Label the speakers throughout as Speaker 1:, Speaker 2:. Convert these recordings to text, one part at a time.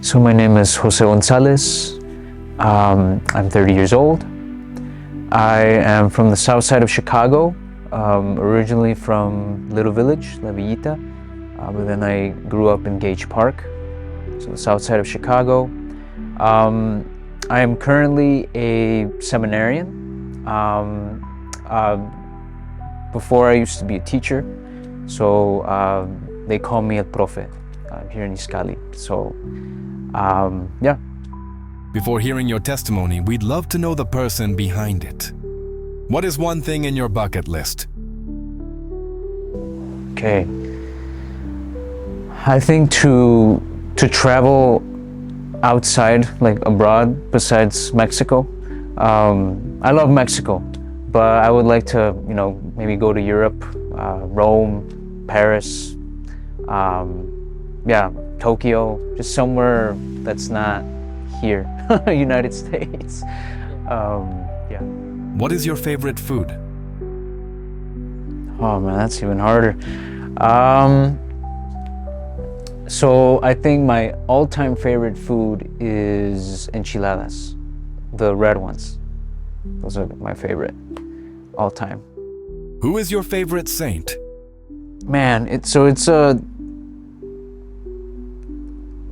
Speaker 1: So my name is José Gonzales. I'm 30 years old. I am from the south side of Chicago, originally from Little Village, La Villita, but then I grew up in Gage Park, so the south side of Chicago. I am currently a seminarian. Before I used to be a teacher, so they call me El Profe here in Iscali. So, yeah.
Speaker 2: Before hearing your testimony, we'd love to know the person behind it. What is one thing in your bucket list?
Speaker 1: Okay. I think to travel outside, like abroad, besides Mexico. I love Mexico, but I would like to, maybe go to Europe, Rome, Paris, Tokyo, just somewhere that's not here, United States. Yeah.
Speaker 2: What is your favorite food?
Speaker 1: Oh man, that's even harder. So I think my all-time favorite food is enchiladas, the red ones. Those are my favorite, all time.
Speaker 2: Who is your favorite saint?
Speaker 1: Man, it's a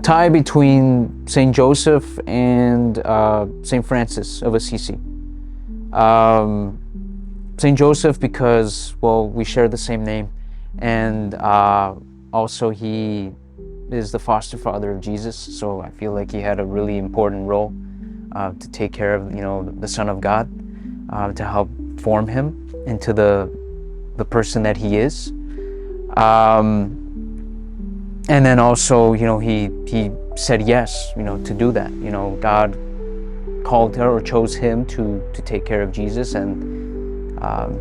Speaker 1: tie between Saint Joseph and Saint Francis of Assisi. Saint Joseph because, well, we share the same name, and also he is the foster father of Jesus, so I feel like he had a really important role to take care of, the Son of God, to help form him into the person that he is. And then also, he said yes, to do that. God called her or chose him to take care of Jesus, and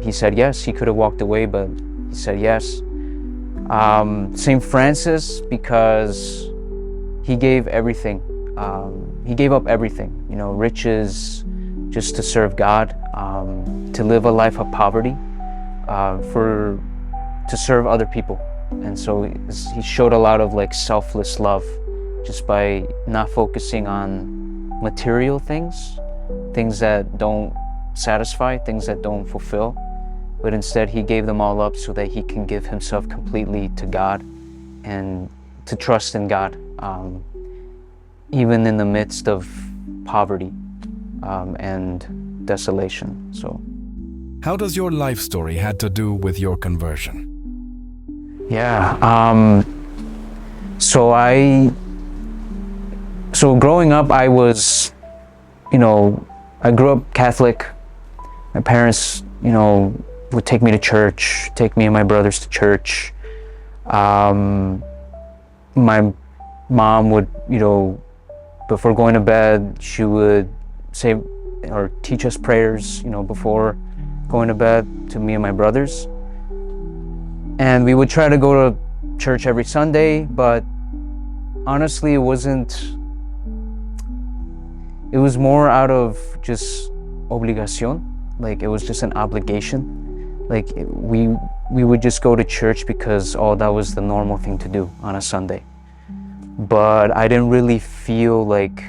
Speaker 1: he said yes. He could have walked away, but he said yes. Saint Francis because he gave everything. He gave up everything, riches, just to serve God, to live a life of poverty, to serve other people. And so he showed a lot of selfless love just by not focusing on material things that don't satisfy, things that don't fulfill, but instead he gave them all up so that he can give himself completely to God and to trust in God, even in the midst of poverty and desolation. So,
Speaker 2: how does your life story had to do with your conversion?
Speaker 1: Yeah, so growing up, I was, I grew up Catholic. My parents, would take me to church, take me and my brothers to church. My mom would, before going to bed, she would say or teach us prayers, before going to bed to me and my brothers. And we would try to go to church every Sunday, but honestly, it was more out of just obligación. It was just an obligation. We would just go to church because, that was the normal thing to do on a Sunday. But I didn't really feel like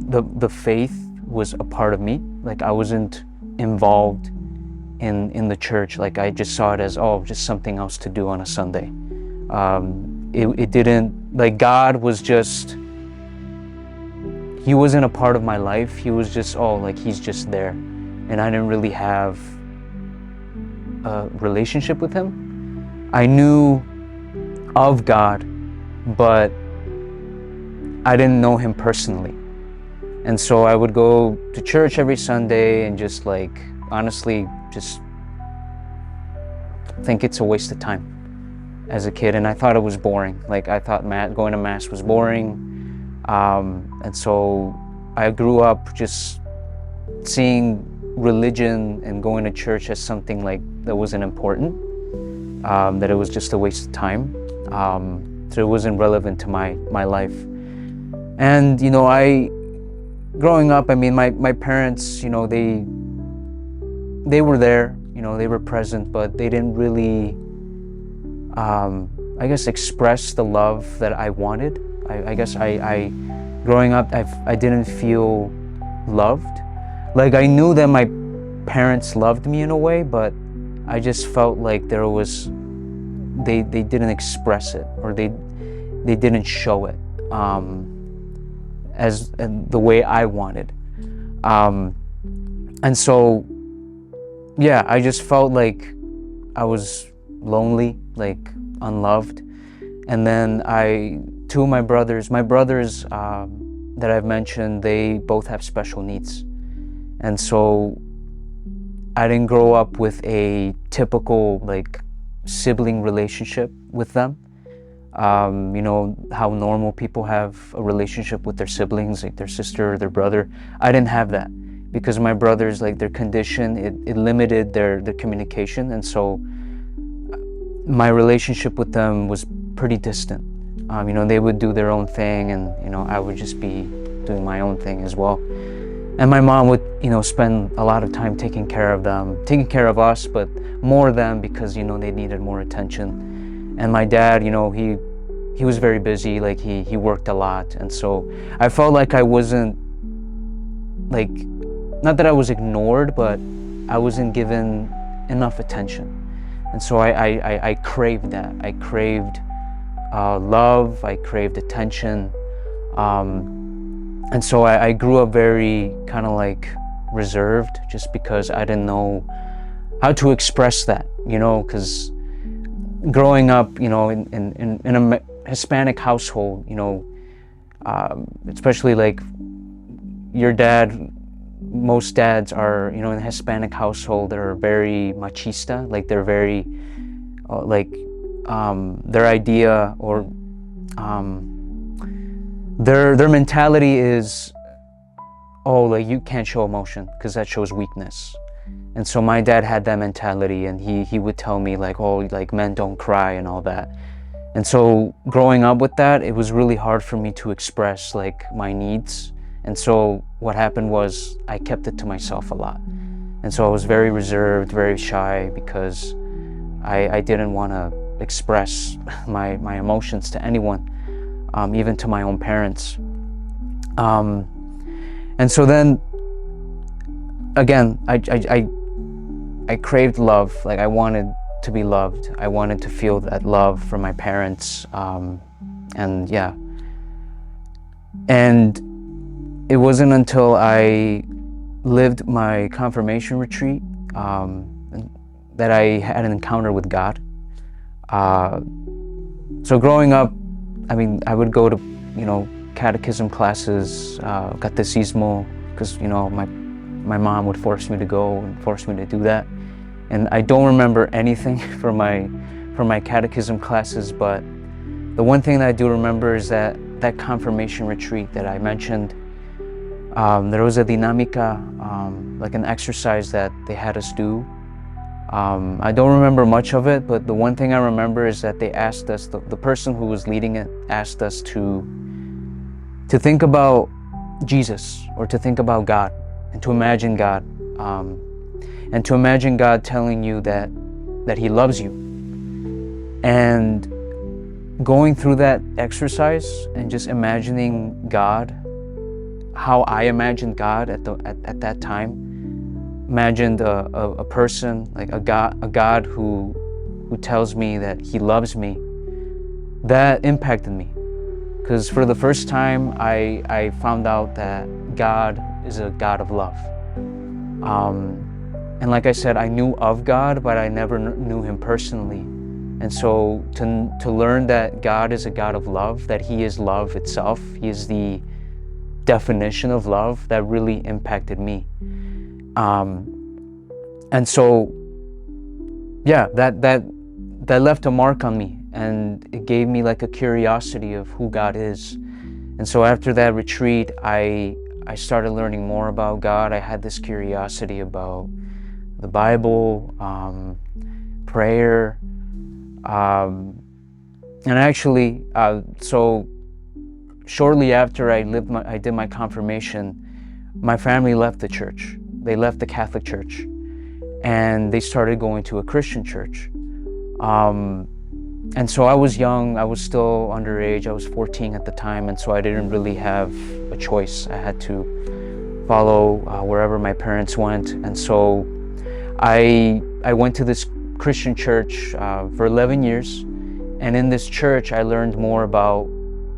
Speaker 1: the faith was a part of me. I wasn't involved in the church. I just saw it as, just something else to do on a Sunday. It didn't, God was just, he wasn't a part of my life. He was just, he's just there. And I didn't really have a relationship with him. I knew of God, but I didn't know him personally. And so I would go to church every Sunday and just honestly, just think it's a waste of time as a kid. And I thought it was boring. I thought going to Mass was boring. And so I grew up just seeing religion and going to church as something that wasn't important, that it was just a waste of time. So it wasn't relevant to my life. And, growing up, my parents, they were there, they were present, but they didn't really, express the love that I wanted. I guess I growing up, I didn't feel loved. Like, I knew that my parents loved me in a way, but I just felt like they didn't express it, or they didn't show it as the way I wanted. And so, yeah, I just felt like I was lonely, like unloved. And then two of my brothers that I've mentioned, they both have special needs. And so I didn't grow up with a typical like sibling relationship with them. You know, how normal people have a relationship with their siblings, like their sister or their brother. I didn't have that, because my brothers, like their condition, it limited their communication. And so my relationship with them was pretty distant. You know, they would do their own thing, and, you know, I would just be doing my own thing as well. And my mom would, you know, spend a lot of time taking care of them, taking care of us, but more them, because, you know, they needed more attention. And my dad, you know, he was very busy, like he worked a lot. And so I felt like I wasn't, like, not that I was ignored, but I wasn't given enough attention. And so I craved that. I craved love, I craved attention. And so I grew up very kind of like reserved, just because I didn't know how to express that, you know, because growing up, you know, in a Hispanic household, you know, especially like your dad, most dads are, you know, in a Hispanic household, they're very machista, like they're very, their idea, or their mentality is, oh, like, you can't show emotion because that shows weakness. And so my dad had that mentality, and he would tell me like, oh, like, men don't cry and all that. And so growing up with that, it was really hard for me to express like my needs. And so what happened was I kept it to myself a lot. And so I was very reserved, very shy, because I didn't want to express my emotions to anyone, even to my own parents. And so then, again, I craved love. Like, I wanted to be loved. I wanted to feel that love from my parents. And yeah. And it wasn't until I lived my confirmation retreat that I had an encounter with God. So growing up, I mean, I would go to, you know, catechism classes, catecismo, because, you know, my mom would force me to go and force me to do that. And I don't remember anything from my catechism classes, but the one thing that I do remember is that confirmation retreat that I mentioned, there was a dinámica, like an exercise that they had us do. I don't remember much of it, but the one thing I remember is that they asked us, the person who was leading it asked us to think about Jesus, or to think about God, and to imagine God, and to imagine God telling you that He loves you. And going through that exercise and just imagining God, how I imagined God at that time, imagined a person, like a God who tells me that He loves me, that impacted me. Because for the first time, I found out that God is a God of love. And like I said, I knew of God, but I never knew Him personally. And so to learn that God is a God of love, that He is love itself, He is the definition of love, that really impacted me. And so, yeah, that left a mark on me, and it gave me like a curiosity of who God is. And so after that retreat, I started learning more about God. I had this curiosity about the Bible, prayer, and actually, so shortly after I did my confirmation, my family left the church. They left the Catholic Church, and they started going to a Christian church. And so I was young, I was still underage, I was 14 at the time, and so I didn't really have a choice. I had to follow wherever my parents went. And so I went to this Christian church for 11 years. And in this church, I learned more about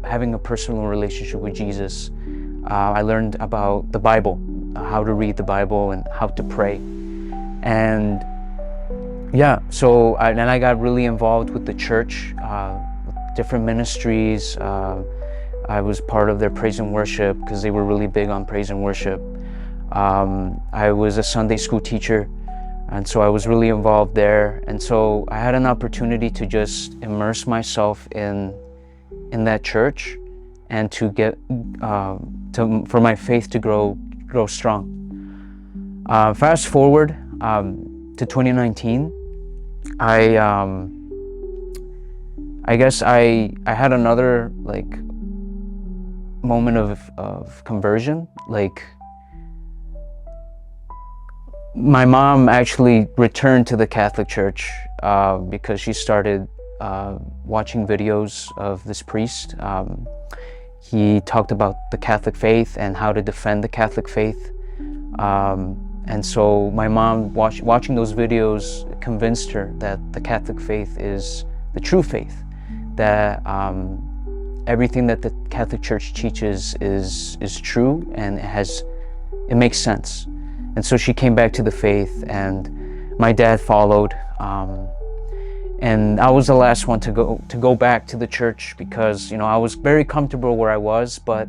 Speaker 1: having a personal relationship with Jesus. I learned about the Bible, how to read the Bible and how to pray. And yeah, so then I got really involved with the church, different ministries. I was part of their praise and worship because they were really big on praise and worship. I was a Sunday school teacher, and so I was really involved there. And so I had an opportunity to just immerse myself in that church and to get for my faith to grow strong. Fast forward to 2019. I guess I had another like moment of conversion. Like, my mom actually returned to the Catholic Church because she started watching videos of this priest. He talked about the Catholic faith and how to defend the Catholic faith. And so my mom, watching those videos, convinced her that the Catholic faith is the true faith, that everything that the Catholic Church teaches is true and it makes sense. And so she came back to the faith, and my dad followed. And I was the last one to go back to the church because, you know, I was very comfortable where I was, but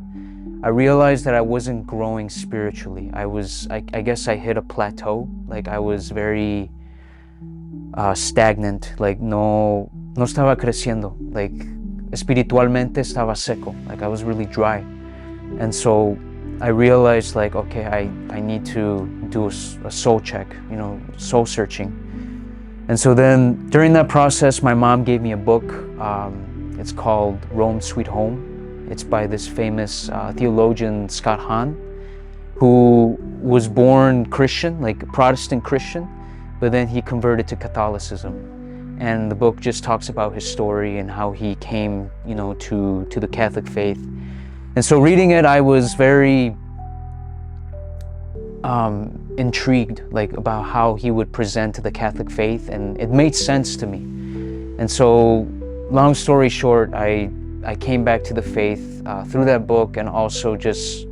Speaker 1: I realized that I wasn't growing spiritually. I guess I hit a plateau. Like, I was very stagnant. Like, no estaba creciendo. Like, espiritualmente estaba seco. Like, I was really dry. And so I realized, like, okay, I need to do a soul check, you know, soul searching. And so then during that process, my mom gave me a book. It's called Rome, Sweet Home. It's by this famous theologian, Scott Hahn, who was born Christian, like a Protestant Christian, but then he converted to Catholicism. And the book just talks about his story and how he came, you know, to the Catholic faith. And so reading it, I was very intrigued, like, about how he would present the Catholic faith, and it made sense to me. And so, long story short, I came back to the faith through that book, and also just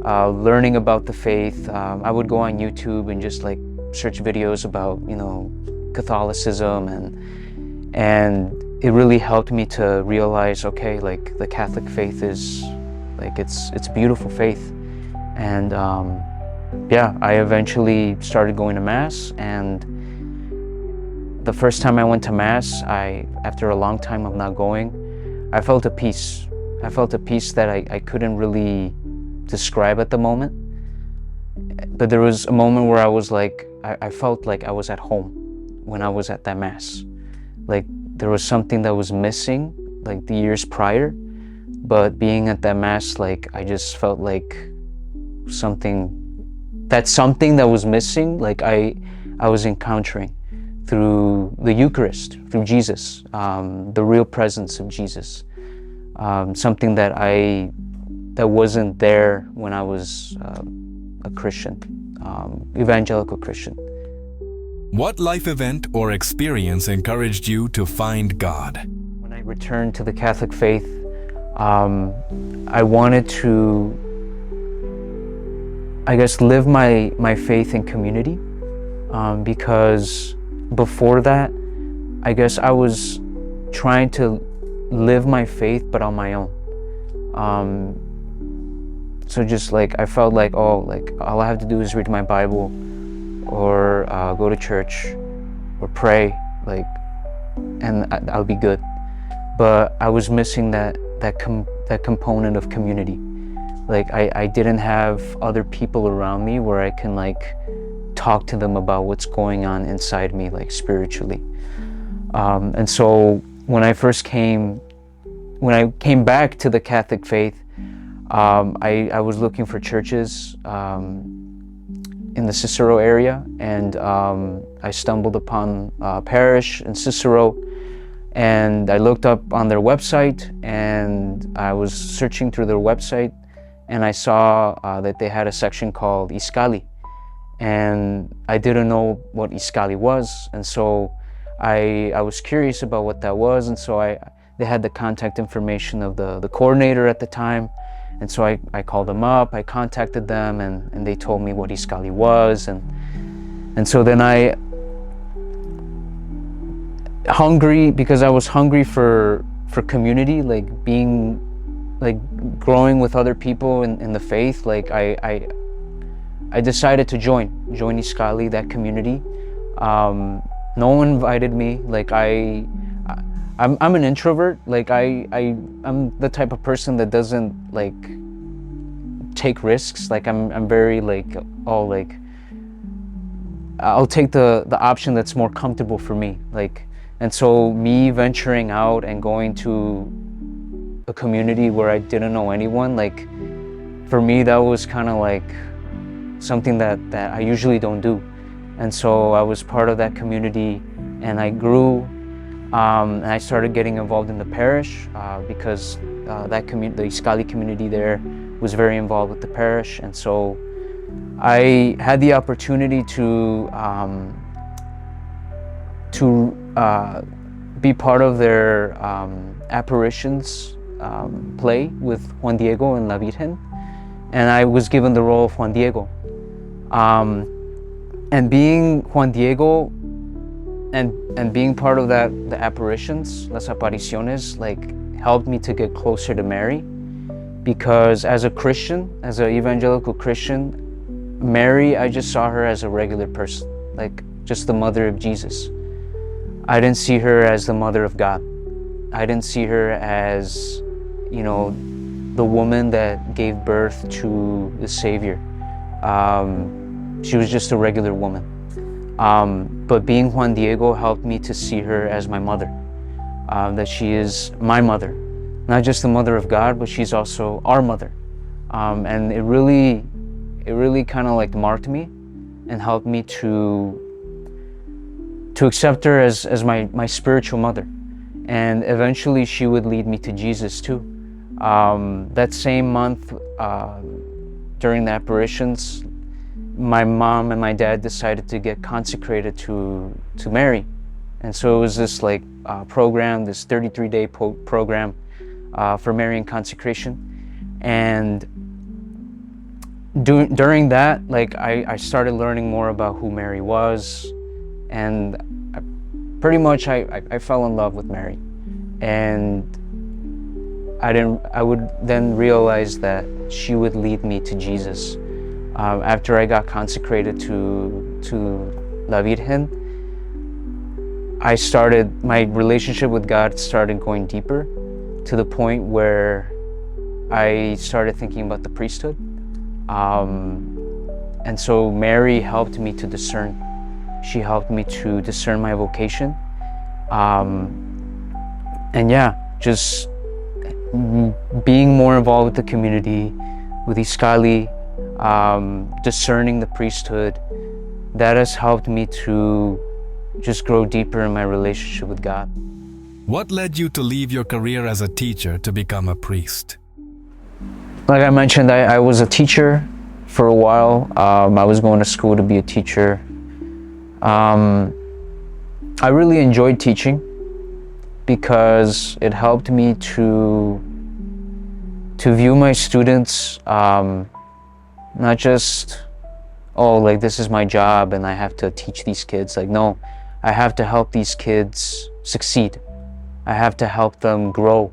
Speaker 1: learning about the faith. I would go on YouTube and just like search videos about, you know, Catholicism, and it really helped me to realize, okay, like, the Catholic faith is like, it's a beautiful faith. And yeah, I eventually started going to Mass, and the first time I went to Mass, after a long time of not going, I felt a peace. I felt a peace that I couldn't really describe at the moment. But there was a moment where I was like, I felt like I was at home when I was at that Mass. Like, there was something that was missing, like, the years prior. But being at that Mass, like, I just felt like something that was missing, like, I was encountering through the Eucharist, through Jesus, the real presence of Jesus, something that wasn't there when I was a Christian, evangelical Christian.
Speaker 2: What life event or experience encouraged you to find God?
Speaker 1: When I returned to the Catholic faith, I wanted to, I guess, live my faith in community, because before that, I guess I was trying to live my faith, but on my own. So just like, I felt like, oh, like, all I have to do is read my Bible, or go to church, or pray, like, and I'll be good. But I was missing that component of community. Like, I didn't have other people around me where I can, like, talk to them about what's going on inside me, like, spiritually. And so when I came back to the Catholic faith, I was looking for churches in the Cicero area, and I stumbled upon a parish in Cicero, And I looked up on their website, and I was searching through their website, and I saw that they had a section called Iskali. And I didn't know what Iskali was, and so I was curious about what that was, and so they had the contact information of the coordinator at the time, and so I called them up, I contacted them, and they told me what Iskali was, and so then because I was hungry for community, like growing with other people in the faith, like I decided to join Iskali, that community. No one invited me. Like I'm an introvert. Like I'm the type of person that doesn't like take risks. Like I'm very like, oh, like I'll take the option that's more comfortable for me. Like, and so me venturing out and going to a community where I didn't know anyone, like for me that was kind of like something that I usually don't do. And so I was part of that community, and I grew, and I started getting involved in the parish because the Iskali community there was very involved with the parish. And so I had the opportunity to be part of their apparitions play with Juan Diego and La Virgen, and I was given the role of Juan Diego. And being Juan Diego and being part of the apparitions, las apariciones, like helped me to get closer to Mary, because as a Christian, as an evangelical Christian, Mary, I just saw her as a regular person, like just the mother of Jesus. I didn't see her as the mother of God. I didn't see her as, you know, the woman that gave birth to the Savior. She was just a regular woman. But being Juan Diego helped me to see her as my mother, that she is my mother, not just the mother of God, but she's also our mother. And it really kind of like marked me and helped me to accept her as my spiritual mother. And eventually she would lead me to Jesus too. That same month, during the apparitions, my mom and my dad decided to get consecrated to Mary. And so it was this like program, this 33-day program for Marian consecration. And during that, like I started learning more about who Mary was, and pretty much I fell in love with Mary. And I would then realize that she would lead me to Jesus. After I got consecrated to La Virgen, my relationship with God started going deeper, to the point where I started thinking about the priesthood. And so Mary helped me to discern. She helped me to discern my vocation. And yeah, just being more involved with the community, with Iskali, discerning the priesthood, that has helped me to just grow deeper in my relationship with God.
Speaker 2: What led you to leave your career as a teacher to become a priest?
Speaker 1: Like I mentioned, I was a teacher for a while. I was going to school to be a teacher. I really enjoyed teaching because it helped me to view my students not just, oh, like this is my job and I have to teach these kids. Like, no, I have to help these kids succeed. I have to help them grow.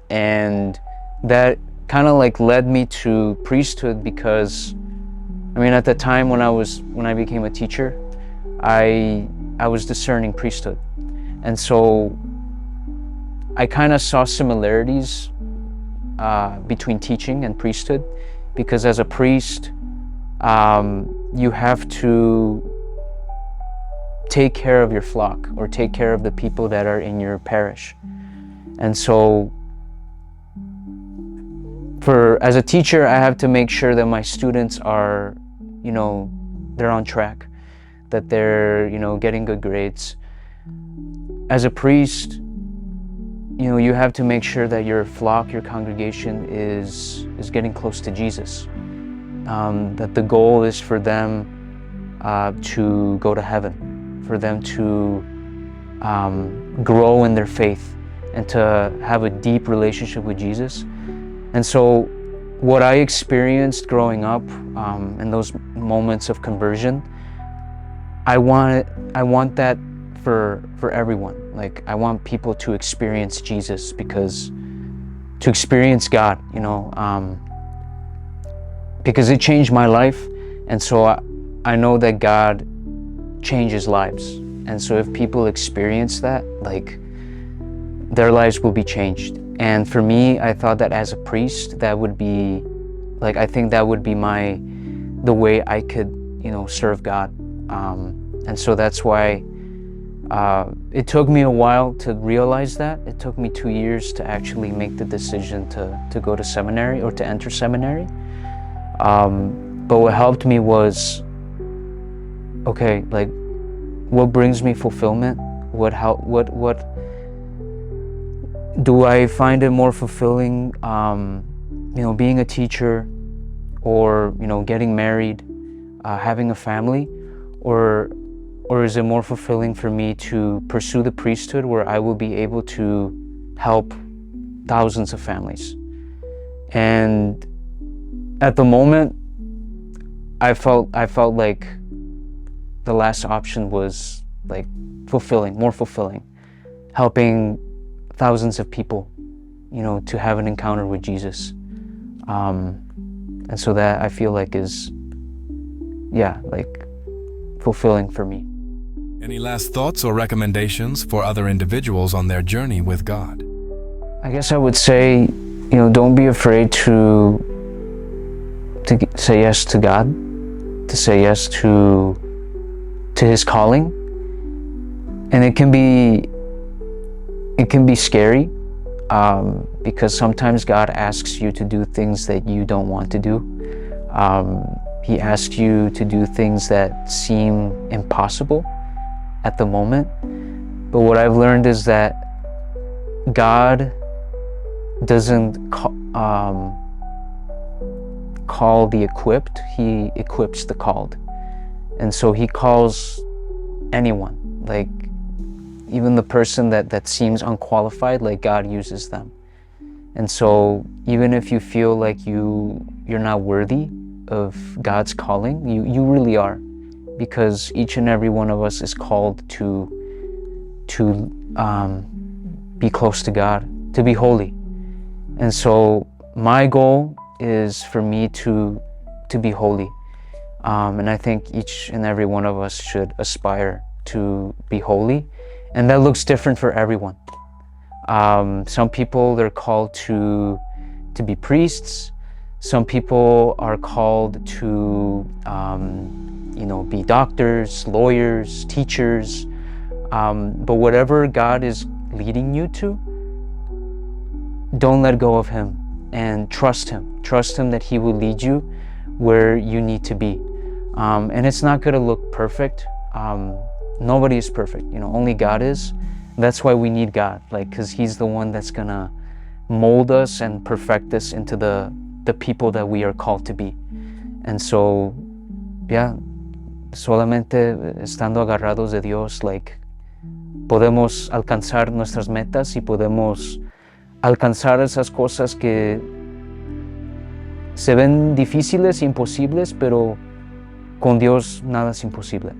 Speaker 1: And that kind of like led me to priesthood, because I mean, at the time when I became a teacher, I was discerning priesthood. And so I kind of saw similarities between teaching and priesthood, because as a priest, you have to take care of your flock, or take care of the people that are in your parish. And so as a teacher, I have to make sure that my students are, they're on track, that they're, getting good grades. as a priest, you have to make sure that your flock, your congregation is getting close to Jesus. That the goal is for them to go to heaven, for them to grow in their faith and to have a deep relationship with Jesus. And so what I experienced growing up in those moments of conversion, I want that for everyone. Like, I want people to experience Jesus, because to experience God, because it changed my life. And so I know that God changes lives. And so if people experience that, like, their lives will be changed. And for me, I thought that as a priest, that would be, like, I think that would be the way I could, serve God. And so that's why it took me a while to realize that. It took me 2 years to actually make the decision to go to seminary, or to enter seminary. But what helped me was, okay, like, what brings me fulfillment? What do I find it more fulfilling, being a teacher, or getting married, having a family, or is it more fulfilling for me to pursue the priesthood, where I will be able to help thousands of families? And at the moment, I felt like the last option was, like, more fulfilling, helping thousands of people, to have an encounter with Jesus. And so that, I feel like, is, like, fulfilling for me.
Speaker 2: Any last thoughts or recommendations for other individuals on their journey with God?
Speaker 1: I guess I would say, don't be afraid to say yes to God, to say yes to His calling. And it can be scary, because sometimes God asks you to do things that you don't want to do. He asks you to do things that seem impossible at the moment. But what I've learned is that God doesn't call the equipped, He equips the called. And so He calls anyone, like, even the person that seems unqualified, like, God uses them. And so even if you feel like you're not worthy of God's calling, you really are, because each and every one of us is called to be close to God, to be holy. And so my goal is for me to be holy. And I think each and every one of us should aspire to be holy. And that looks different for everyone. Some people, they're called to be priests. Some people are called to, be doctors, lawyers, teachers. But whatever God is leading you to, don't let go of Him, and trust Him. Trust Him that He will lead you where you need to be. And it's not going to look perfect. Nobody is perfect, only God is. That's why we need God, because He's the one that's gonna mold us and perfect us into the people that we are called to be. And so, solamente estando agarrados de Dios, podemos alcanzar nuestras metas y podemos alcanzar esas cosas que se ven difíciles, imposibles, pero con Dios nada es imposible.